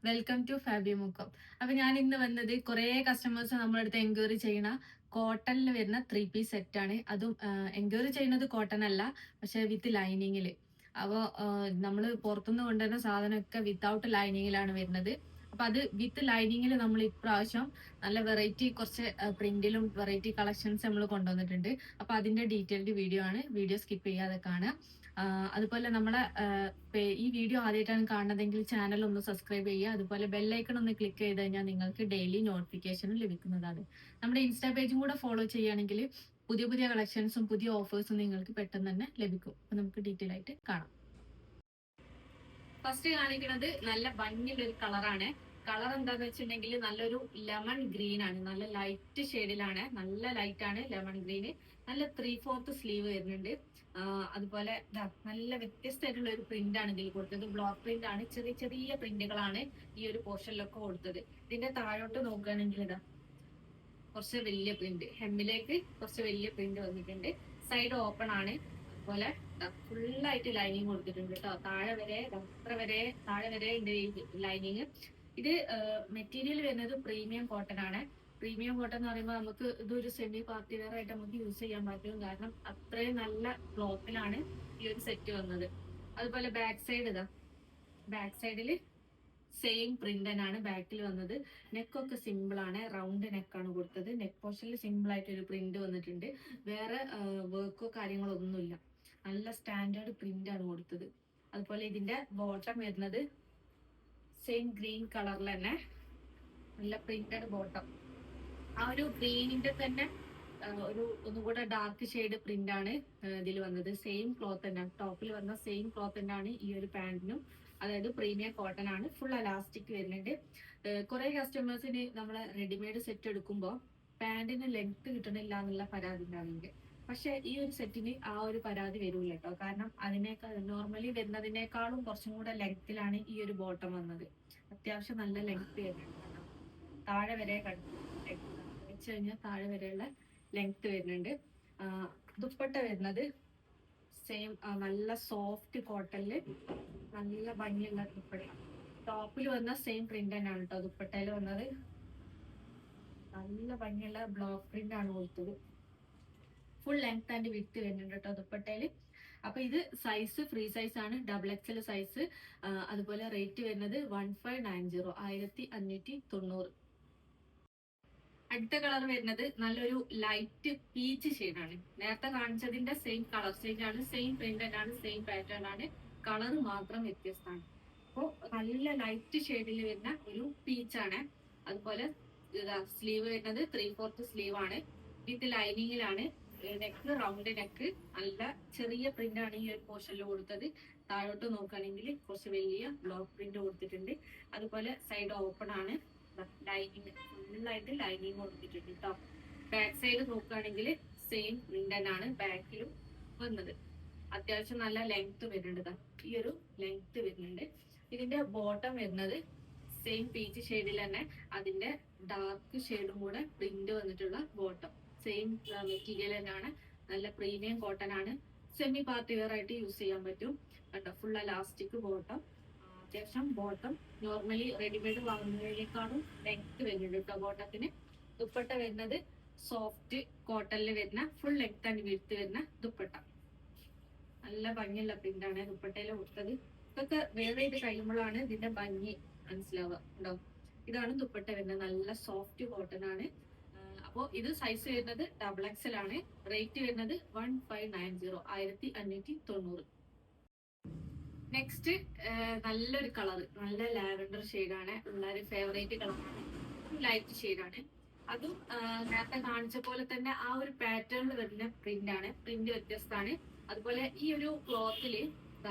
Welcome to Fabi Mukkam. അപ്പൊ ഞാൻ ഇന്ന് വന്നത് കുറെ കസ്റ്റമേഴ്സ് നമ്മുടെ അടുത്ത് എൻക്വയറി ചെയ്യണ കോട്ടണിൽ വരുന്ന 3 പീസ് സെറ്റ് ആണ്. അതും എൻക്വയറി ചെയ്യുന്നത് കോട്ടൺ അല്ല, പക്ഷെ വിത്ത് ലൈനിങ്ങില്. അപ്പോൾ നമ്മൾ പുറത്തുനിന്ന് കൊണ്ടുവരുന്ന സാധനമൊക്കെ വിത്തൗട്ട് ലൈനിങ്ങിലാണ് വരുന്നത്. അപ്പൊ അത് വിത്ത് ലൈനിങ്ങിൽ നമ്മൾ ഇപ്രാവശ്യം നല്ല വെറൈറ്റി കുറച്ച് പ്രിന്റിലും വെറൈറ്റി കളക്ഷൻസ് നമ്മൾ കൊണ്ടുവന്നിട്ടുണ്ട്. അപ്പൊ അതിന്റെ ഡീറ്റെയിൽഡ് വീഡിയോ ആണ്. വീഡിയോ സ്കിപ്പ് ചെയ്യാതെ കാണുക. അതുപോലെ നമ്മളെ ഈ വീഡിയോ ആദ്യമായിട്ടാണ് കാണുന്നതെങ്കിൽ ചാനൽ ഒന്ന് സബ്സ്ക്രൈബ് ചെയ്യുക. അതുപോലെ ബെല്ലൈക്കൺ ഒന്ന് ക്ലിക്ക് ചെയ്ത് കഴിഞ്ഞാൽ നിങ്ങൾക്ക് ഡെയിലി നോട്ടിഫിക്കേഷൻ ലഭിക്കുന്നതാണ്. നമ്മുടെ ഇൻസ്റ്റാ പേജും കൂടെ ഫോളോ ചെയ്യുകയാണെങ്കിൽ പുതിയ പുതിയ കളക്ഷൻസും പുതിയ ഓഫേഴ്സും നിങ്ങൾക്ക് പെട്ടെന്ന് തന്നെ ലഭിക്കും. അപ്പൊ നമുക്ക് ഡീറ്റെയിൽ ആയിട്ട് കാണാം. ഫസ്റ്റ് കാണിക്കുന്നത് നല്ല ഭംഗിയുള്ള ഒരു കളറാണ്. കളർ എന്താന്ന് വെച്ചിട്ടുണ്ടെങ്കിൽ നല്ലൊരു ലെമൺ ഗ്രീൻ ആണ്. നല്ല ലൈറ്റ് ഷെയ്ഡിലാണ്, നല്ല ലൈറ്റ് ആണ് ലെമൺ ഗ്രീന്. നല്ല 3/4 സ്ലീവ് വരുന്നുണ്ട്. അതുപോലെ നല്ല വ്യത്യസ്തമായിട്ടുള്ള ഒരു പ്രിന്റ് ആണ് ഇതിൽ കൊടുത്തത്. ബ്ലോക്ക് പ്രിന്റ് ആണ്, ചെറിയ ചെറിയ പ്രിന്റുകളാണ് ഈ ഒരു പോർഷനിലൊക്കെ കൊടുത്തത്. ഇതിന്റെ താഴോട്ട് നോക്കുകയാണെങ്കിൽ ഇതാ കുറച്ച് വലിയ പ്രിന്റ്, ഹെമ്മിലേക്ക് കുറച്ച് വലിയ പ്രിന്റ് വന്നിട്ടുണ്ട്. സൈഡ് ഓപ്പൺ ആണ്. അതുപോലെ ഫുള്ളായിട്ട് ലൈനിങ് കൊടുത്തിട്ടുണ്ട് കേട്ടോ. താഴെ വരെ അത്ര വരെ താഴെ വരെ ഉണ്ട് ഈ ലൈനിങ്. ഇത് മെറ്റീരിയൽ വരുന്നത് പ്രീമിയം കോട്ടൺ ആണ്. പ്രീമിയം കോട്ടൺ എന്ന് പറയുമ്പോൾ നമുക്ക് ഇതൊരു സെമി പാർട്ടി വെയർ ആയിട്ട് നമുക്ക് യൂസ് ചെയ്യാൻ പറ്റും. കാരണം അത്രയും നല്ല ക്ലോത്തിലാണ് ഈ ഒരു സെറ്റ് വന്നത്. അതുപോലെ ബാക്ക് സൈഡ് ഇതാ, ബാക്ക് സൈഡിൽ സെയിം പ്രിന്റ് തന്നെയാണ് ബാക്കിൽ വന്നത്. നെക്കൊക്കെ സിമ്പിൾ ആണ്, റൗണ്ട് നെക്കാണ് കൊടുത്തത്. നെക്ക് പോർഷനിൽ സിമ്പിൾ ആയിട്ട് ഒരു പ്രിന്റ് വന്നിട്ടുണ്ട്. വേറെ വർക്കോ കാര്യങ്ങളോ ഒന്നുമില്ല. നല്ല സ്റ്റാൻഡേർഡ് പ്രിന്റ് ആണ് കൊടുത്തത്. അതുപോലെ ഇതിന്റെ ബോട്ടം വരുന്നത് സെയിം ഗ്രീൻ കളറിൽ തന്നെ നല്ല പ്രിന്റഡ് ബോട്ടം. ആ ഒരു ഗ്രീനിന്റെ തന്നെ ഒരു ഒന്നുകൂടെ ഡാർക്ക് ഷെയ്ഡ് പ്രിന്റ് ആണ് ഇതിൽ വന്നത്. സെയിം ക്ലോത്ത് തന്നെയാണ്, ടോപ്പിൽ വന്ന സെയിം ക്ലോത്ത് തന്നെയാണ് ഈ ഒരു പാന്റിനും. അതായത് പ്രീമിയം കോട്ടൺ ആണ്, ഫുൾ അലാസ്റ്റിക് വരുന്നുണ്ട്. കുറെ കസ്റ്റമേഴ്സിന് നമ്മളെ റെഡിമെയ്ഡ് സെറ്റ് എടുക്കുമ്പോൾ പാന്റിന് ലെങ്ത് കിട്ടണില്ല എന്നുള്ള പരാതി ഉണ്ടാവുന്നുണ്ട്. പക്ഷെ ഈ ഒരു സെറ്റിന് ആ ഒരു പരാതി വരൂല കേട്ടോ. കാരണം അതിനേക്കാൾ നോർമലി വരുന്നതിനേക്കാളും കുറച്ചും കൂടെ ലെങ്ത്തിലാണ് ഈ ഒരു ബോട്ടം വന്നത്. അത്യാവശ്യം നല്ല ലെങ്ത് വരുന്നുണ്ട്. താഴെ വരെ വെച്ച് കഴിഞ്ഞാൽ താഴെ വരെയുള്ള ലെങ്ത് വരുന്നുണ്ട്. ദുപ്പട്ട വരുന്നത് സെയിം നല്ല സോഫ്റ്റ് കോട്ടണില് നല്ല ഭംഗിയുള്ള ദുപ്പട്ട. ടോപ്പിൽ വന്ന സെയിം പ്രിന്റ് തന്നെയാണ് കേട്ടോ ദുപ്പട്ടയിൽ വന്നത്. നല്ല ഭംഗിയുള്ള ബ്ലോക്ക് പ്രിന്റ് ആണ് കൊടുത്തത്. ഫുൾ ലെങ്ത് ആൻഡ് വിഡ്ത്ത് വരുന്നുണ്ട് കേട്ടോ ദുപ്പട്ടയില്. അപ്പൊ ഇത് സൈസ് ഫ്രീ സൈസ് ആണ്, XXL സൈസ്. അതുപോലെ റേറ്റ് വരുന്നത് 1590, 1590. അടുത്ത കളർ വരുന്നത് നല്ലൊരു ലൈറ്റ് പീച്ച് ഷെയ്ഡാണ്. നേരത്തെ കാണിച്ചതിന്റെ സെയിം കളർ ചേഞ്ച് ആണ്, സെയിം പ്രിന്റ് ആണ്, സെയിം പാറ്റേൺ ആണ്, കളർ മാത്രം വ്യത്യസ്തമാണ്. അപ്പോ നല്ല ലൈറ്റ് ഷെയ്ഡിൽ വരുന്ന ഒരു പീച്ചാണ്. അതുപോലെ സ്ലീവ് വരുന്നത് 3/4 സ്ലീവ് ആണ്, വിത്ത് ലൈനിങ്ങിലാണ്. നെക്ക് റൗണ്ട് നെക്ക്, നല്ല ചെറിയ പ്രിന്റ് ആണ് ഈ ഒരു പോർഷനിൽ കൊടുത്തത്. താഴോട്ട് നോക്കുകയാണെങ്കിൽ കുറച്ച് വലിയ ബ്ലോക്ക് പ്രിന്റ് കൊടുത്തിട്ടുണ്ട്. അതുപോലെ സൈഡ് ഓപ്പൺ ആണ്, ലൈനിങ് ഫുള്ളായിട്ട് ലൈനിങ് കൊടുത്തിട്ടുണ്ട് കേട്ടോ. ബാക്ക് സൈഡ് നോക്കുകയാണെങ്കിൽ സെയിം പ്രിന്റ് തന്നെയാണ് ബാക്കിലും വന്നത്. അത്യാവശ്യം നല്ല ലെങ്ത് വരുന്നുണ്ട്, ഈ ഒരു ലെങ്ത് വരുന്നുണ്ട്. ഇതിന്റെ ബോട്ടം വരുന്നത് സെയിം പീച്ച് ഷെയ്ഡിൽ തന്നെ അതിന്റെ ഡാർക്ക് ഷെയ്ഡും കൂടെ പ്രിന്റ് വന്നിട്ടുള്ള ബോട്ടം. സെയിം മെറ്റീരിയൽ തന്നെയാണ്, നല്ല പ്രീമിയം കോട്ടൺ ആണ്. സെമി പാർട്ടി വെയർ ആയിട്ട് യൂസ് ചെയ്യാൻ പറ്റും കേട്ടോ. Full elastic bottom. അത്യാവശ്യം ബോട്ടം നോർമലി റെഡിമെയ്ഡ് വാങ്ങുന്നതിനേക്കാളും ലെങ്ത് വരുന്നുണ്ട് കേട്ടോ ബോട്ടത്തിന്. ദുപ്പട്ട വരുന്നത് സോഫ്റ്റ് കോട്ടണിൽ വരുന്ന ഫുൾ ലെങ്ത് ആൻഡ് വിഡ്ത്ത് വരുന്ന ദുപ്പട്ട. നല്ല ഭംഗിയുള്ള പ്രിന്റ് ആണ് ദുപ്പട്ടയിൽ കൊടുത്തത്. ഇതൊക്കെ വെയർ ചെയ്ത് കഴിയുമ്പോഴാണ് ഇതിന്റെ ഭംഗി മനസ്സിലാവുക കേട്ടോ. ഇതാണ് ദുപ്പട്ട വരുന്നത്, നല്ല സോഫ്റ്റ് കോട്ടൺ ആണ്. അപ്പോൾ ഇത് സൈസ് വരുന്നത് XXL ആണ്. റേറ്റ് വരുന്നത് 1590, 1590. നെക്സ്റ്റ് നല്ലൊരു കളർ, നല്ല ലാവൻഡർ ഷെയ്ഡാണ്. പിള്ളേര് ഫേവറേറ്റ് കളറാണ്, ലൈറ്റ് ഷെയ്ഡാണ്. അതും നേരത്തെ കാണിച്ച പോലെ തന്നെ ആ ഒരു പാറ്റേണിൽ വരുന്ന പ്രിന്റ് ആണ്. പ്രിന്റ് വ്യത്യസ്തമാണ്. അതുപോലെ ഈ ഒരു ക്ലോത്തില്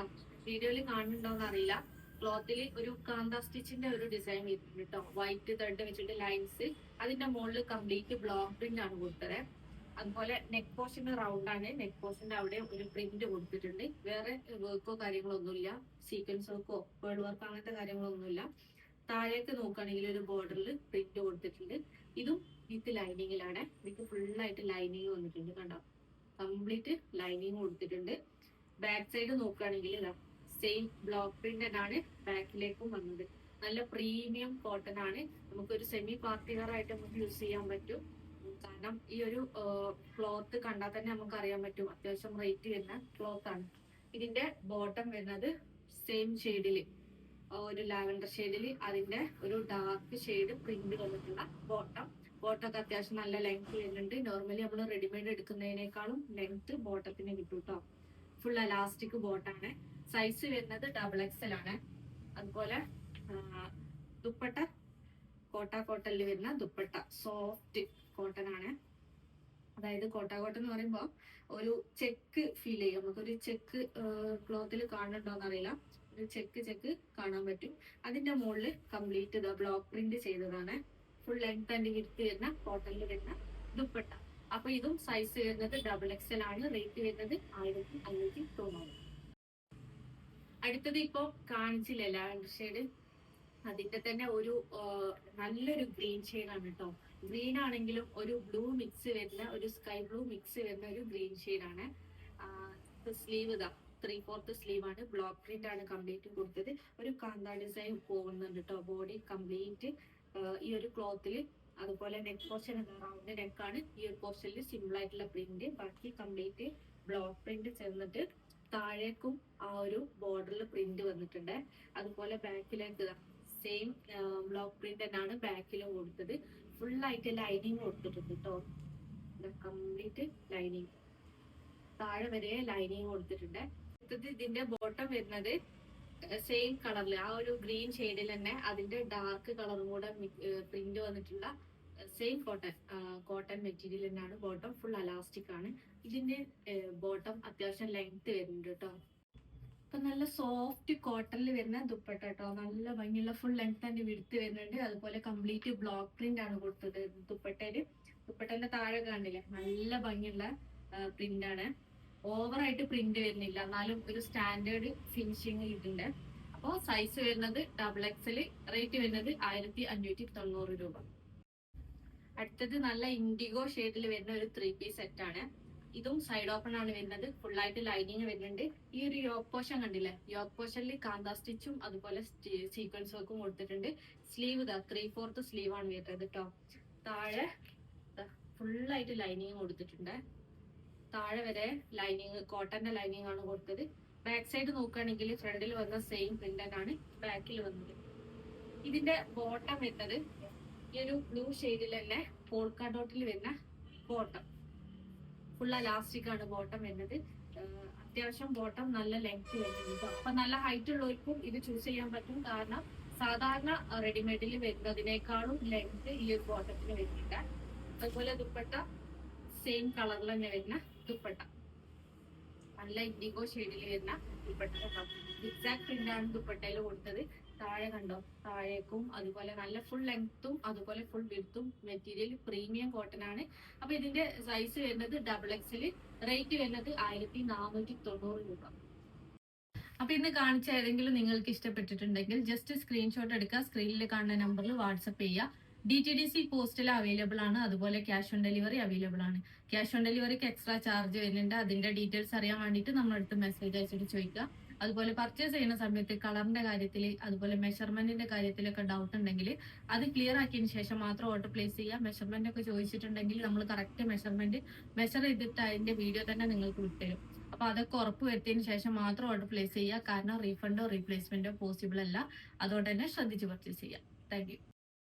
വീഡിയോയിൽ കാണുന്നുണ്ടോന്ന് അറിയില്ല, ക്ലോത്തിൽ ഒരു കാന്ത സ്റ്റിച്ചിന്റെ ഒരു ഡിസൈൻ വരുന്നുണ്ട് കേട്ടോ. വൈറ്റ് ത്രെഡ് വെച്ചിട്ട് ലൈൻസ്, അതിന്റെ മുകളിൽ കംപ്ലീറ്റ് ബ്ലോക്ക് പ്രിന്റ് ആണ് കൊടുത്തത്. അതുപോലെ നെക്ക് പോർഷന് റൗണ്ട് ആണ്, നെക്ക് പോർഷന്റെ അവിടെ ഒരു പ്രിന്റ് കൊടുത്തിട്ടുണ്ട്. വേറെ വർക്കോ കാര്യങ്ങളോ ഒന്നുമില്ല, സീക്വൻസ് വർക്കോ പേൾ വർക്ക് അങ്ങനത്തെ കാര്യങ്ങളൊന്നുമില്ല. താഴേക്ക് നോക്കുകയാണെങ്കിൽ ഒരു ബോർഡറിൽ പ്രിന്റ് കൊടുത്തിട്ടുണ്ട്. ഇതും വിത്ത് ലൈനിങ്ങിലാണ്. ഇതിക്ക് ഫുള്ളായിട്ട് ലൈനിങ് വന്നിട്ടുണ്ട് കണ്ടോ, കംപ്ലീറ്റ് ലൈനിങ് കൊടുത്തിട്ടുണ്ട്. ബാക്ക് സൈഡ് നോക്കുകയാണെങ്കിൽ സെയിം ബ്ലോക്ക് പ്രിന്റ് ആണ് ബാക്കിലേക്കും വന്നത്. നല്ല പ്രീമിയം കോട്ടൺ ആണ്. നമുക്കൊരു സെമി പാർട്ടി വെയർ ആയിട്ട് നമുക്ക് യൂസ് ചെയ്യാൻ പറ്റും. കാരണം ഈ ഒരു ക്ലോത്ത് കണ്ടാൽ തന്നെ നമുക്ക് അറിയാൻ പറ്റും അത്യാവശ്യം റേറ്റ് വരുന്ന ക്ലോത്ത് ആണ്. ഇതിന്റെ ബോട്ടം വരുന്നത് സെയിം ഷെയ്ഡില്, ഒരു ലാവൻഡർ ഷെയ്ഡില് അതിന്റെ ഒരു ഡാർക്ക് ഷെയ്ഡ് പ്രിന്റ് വന്നിട്ടുള്ള ബോട്ടം. ബോട്ടം ഒക്കെ അത്യാവശ്യം നല്ല ലെങ്ത് വരുന്നുണ്ട്. നോർമലി നമ്മൾ റെഡിമെയ്ഡ് എടുക്കുന്നതിനേക്കാളും ലെങ്ത് ബോട്ടത്തിന് കിട്ടും കേട്ടോ. ഫുൾ അലാസ്റ്റിക് ബോട്ടാണ്. സൈസ് വരുന്നത് XXL ആണ്. അതുപോലെ ദുപ്പട്ട കോട്ടണിൽ വരുന്ന ദുപ്പട്ട സോഫ്റ്റ് കോട്ടൺ ആണ്. അതായത് കോട്ടൺ എന്ന് പറയുമ്പോൾ ഒരു ചെക്ക് ഫീൽ ചെയ്യും. നമുക്കൊരു ചെക്ക് ക്ലോത്തിൽ കാണുന്നുണ്ടോന്ന് അറിയില്ല, ഒരു ചെക്ക് കാണാൻ പറ്റും. അതിന്റെ മുകളിൽ കംപ്ലീറ്റ് ബ്ലോക്ക് പ്രിന്റ് ചെയ്തതാണ്. ഫുൾ ലെങ്ത് ആൻഡ് വിഡ്ത്ത് വരുന്ന കോട്ടണിൽ വരുന്ന ദുപ്പട്ട. അപ്പൊ ഇതും സൈസ് വരുന്നത് XXL ആണ്. റേറ്റ് വരുന്നത് 1590. അടുത്തത് ഇപ്പൊ കാണിച്ചില്ല ലാവൻഡർ ഷെയ്ഡ്, അതിന്റെ തന്നെ ഒരു നല്ലൊരു ഗ്രീൻ ഷെയ്ഡാണ് കേട്ടോ. ഗ്രീൻ ആണെങ്കിലും ഒരു ബ്ലൂ മിക്സ് വരുന്ന, ഒരു സ്കൈ ബ്ലൂ മിക്സ് വരുന്ന ഒരു ഗ്രീൻ ഷെയ്ഡാണ്. സ്ലീവ് 3/4 സ്ലീവ് ആണ്. ബ്ലോക്ക് പ്രിന്റ് ആണ് കംപ്ലീറ്റ് കൊടുത്തത്. ഒരു കാന്ത ഡിസൈൻ പോകുന്നുണ്ട് കേട്ടോ ബോഡി കംപ്ലീറ്റ് ഈ ഒരു ക്ലോത്തില്. അതുപോലെ നെക്ക് പോർഷൻ റൗണ്ട് നെക്കാണ്. ഈ ഒരു പോർഷനിൽ സിമ്പിൾ ആയിട്ടുള്ള പ്രിന്റ്, ബാക്കി കംപ്ലീറ്റ് ബ്ലോക്ക് പ്രിന്റ് ചേർന്നിട്ട് താഴേക്കും ആ ഒരു ബോർഡറിൽ പ്രിന്റ് വന്നിട്ടുണ്ട്. അതുപോലെ ബാക്കിലേക്ക് സെയിം ബ്ലോക്ക് പ്രിന്റ് തന്നെയാണ് ബാക്കിലും കൊടുത്തത്. ഫുൾ ആയിട്ട് ലൈനിങ് കൊടുത്തിട്ടുണ്ട് കേട്ടോ. കംപ്ലീറ്റ് ലൈനിങ്, താഴെ വരെ ലൈനിങ് കൊടുത്തിട്ടുണ്ട്. ഇതിന്റെ ബോട്ടം വരുന്നത് സെയിം കളറിൽ ആ ഒരു ഗ്രീൻ ഷെയ്ഡിൽ തന്നെ അതിന്റെ ഡാർക്ക് കളറും കൂടെ പ്രിന്റ് വന്നിട്ടുള്ള സെയിം കോട്ടൺ മെറ്റീരിയൽ തന്നെയാണ്. ബോട്ടം ഫുൾ അലാസ്റ്റിക് ആണ്. ഇതിന്റെ ബോട്ടം അത്യാവശ്യം ലെങ്ത് വരുന്നുണ്ട് കേട്ടോ. അപ്പൊ നല്ല സോഫ്റ്റ് കോട്ടണിൽ വരുന്ന ദുപ്പട്ട കേട്ടോ. നല്ല ഭംഗിയുള്ള ഫുൾ ലെങ്ത് ആൻഡ് വിഡ്ത്ത് വരുന്നുണ്ട്. അതുപോലെ കംപ്ലീറ്റ് ബ്ലോക്ക് പ്രിന്റ് ആണ് കൊടുത്തത് ദുപ്പട്ടയില്. ദുപ്പട്ടന്റെ താഴെ കാണില്ലേ, നല്ല ഭംഗിയുള്ള പ്രിന്റ് ആണ്. ഓവറായിട്ട് പ്രിന്റ് വരുന്നില്ല, എന്നാലും ഒരു സ്റ്റാൻഡേർഡ് ഫിനിഷിങ് കിട്ടുന്നുണ്ട്. അപ്പോൾ സൈസ് വരുന്നത് XXL. റേറ്റ് വരുന്നത് 1590 രൂപ. അടുത്തത് നല്ല ഇൻഡിഗോ ഷെയ്ഡിൽ വരുന്ന ഒരു 3 പീസ് സെറ്റ് ആണ്. ഇതും സൈഡ് ഓപ്പൺ ആണ് വരുന്നത്. ഫുള്ളായിട്ട് ലൈനിങ് വരുന്നുണ്ട്. ഈ ഒരു യോക്ക് പോർഷൻ കണ്ടില്ലേ, യോക്ക് പോർഷനിൽ കാന്ത സ്റ്റിച്ചും അതുപോലെ സീക്വൻസ് വർക്കും കൊടുത്തിട്ടുണ്ട്. സ്ലീവ് 3/4 സ്ലീവ് ആണ് വരുന്നത് കേട്ടോ. താഴെ ഫുള്ളായിട്ട് ലൈനിങ് കൊടുത്തിട്ടുണ്ട്. താഴെ വരെ ലൈനിങ്, കോട്ടന്റെ ലൈനിങ് ആണ് കൊടുത്തത്. ബാക്ക് സൈഡ് നോക്കുകയാണെങ്കിൽ ഫ്രണ്ടിൽ വന്ന സെയിം പ്രിന്റ് ആണ് ബാക്കിൽ വന്നത്. ഇതിന്റെ ബോട്ടം വരുന്നത് ഈ ഒരു ബ്ലൂ ഷെയ്ഡിൽ തന്നെ പോൾക്ക ഡോട്ടിൽ വരുന്ന ബോട്ടം. ഫുൾ അലാസ്റ്റിക് ആണ് ബോട്ടം വരുന്നത്. അത്യാവശ്യം ബോട്ടം നല്ല ലെങ്ത് വരുന്നുണ്ട്. അപ്പൊ നല്ല ഹൈറ്റ് ഉള്ളവർക്കും ഇത് ചൂസ് ചെയ്യാൻ പറ്റും. കാരണം സാധാരണ റെഡിമെയ്ഡിൽ വരുന്നതിനേക്കാളും ലെങ്ത് ഈ ഒരു ബോട്ടത്തിന് വരുന്നില്ല. അതുപോലെ ദുപ്പട്ട സെയിം കളറിൽ തന്നെ വരുന്ന ദുപ്പട്ട, നല്ല ഇൻഡിഗോ ഷെയ്ഡിൽ വരുന്ന ദുപ്പട്ട. എക്സാക്ട് പ്രിന്റ് ആണ് ദുപ്പട്ടയിൽ കൊടുത്തത്. താഴെ കണ്ടോ, താഴേക്കും അതുപോലെ നല്ല ഫുൾ ലെങ്ത്തും അതുപോലെ ഫുൾ വിഡ്ത്തും മെറ്റീരിയൽ പ്രീമിയം കോട്ടൺ ആണ്. അപ്പൊ ഇതിന്റെ സൈസ് വരുന്നത് XXL. റേറ്റ് വരുന്നത് 1490 രൂപ. അപ്പൊ ഇന്ന് കാണിച്ച ഏതെങ്കിലും നിങ്ങൾക്ക് ഇഷ്ടപ്പെട്ടിട്ടുണ്ടെങ്കിൽ ജസ്റ്റ് സ്ക്രീൻഷോട്ട് എടുക്കുക, സ്ക്രീനിൽ കാണുന്ന നമ്പറിൽ വാട്സപ്പ് ചെയ്യുക. DTDC പോസ്റ്റിൽ അവൈലബിൾ ആണ്. അതുപോലെ ക്യാഷ് ഓൺ ഡെലിവറി അവൈലബിൾ ആണ്. ക്യാഷ് ഓൺ ഡെലിവറിക്ക് എക്സ്ട്രാ ചാർജ് വരുന്നുണ്ട്. അതിന്റെ ഡീറ്റെയിൽസ് അറിയാൻ വേണ്ടിയിട്ട് നമ്മളടുത്ത് മെസ്സേജ് അയച്ചിട്ട് ചോദിക്കുക. അതുപോലെ പർച്ചേസ് ചെയ്യുന്ന സമയത്ത് കളറിന്റെ കാര്യത്തിൽ അതുപോലെ മെഷർമെന്റിന്റെ കാര്യത്തിലൊക്കെ ഡൗട്ട് ഉണ്ടെങ്കിൽ അത് ക്ലിയർ ആക്കിയതിന് ശേഷം മാത്രം ഓർഡർ പ്ലേസ് ചെയ്യുക. മെഷർമെന്റ് ഒക്കെ ചോദിച്ചിട്ടുണ്ടെങ്കിൽ നമ്മൾ കറക്റ്റ് മെഷർമെന്റ് മെഷർ ചെയ്തിട്ട് അതിന്റെ വീഡിയോ തന്നെ നിങ്ങൾക്ക് വിട്ടുതരും. അപ്പൊ അതൊക്കെ ഉറപ്പ് വരുത്തിയതിന് ശേഷം മാത്രം ഓർഡർ പ്ലേസ് ചെയ്യുക. കാരണം റീഫണ്ടോ റീപ്ലേസ്മെന്റോ പോസിബിൾ അല്ല. അതുകൊണ്ട് തന്നെ ശ്രദ്ധിച്ച് പർച്ചേസ് ചെയ്യുക. Thank you.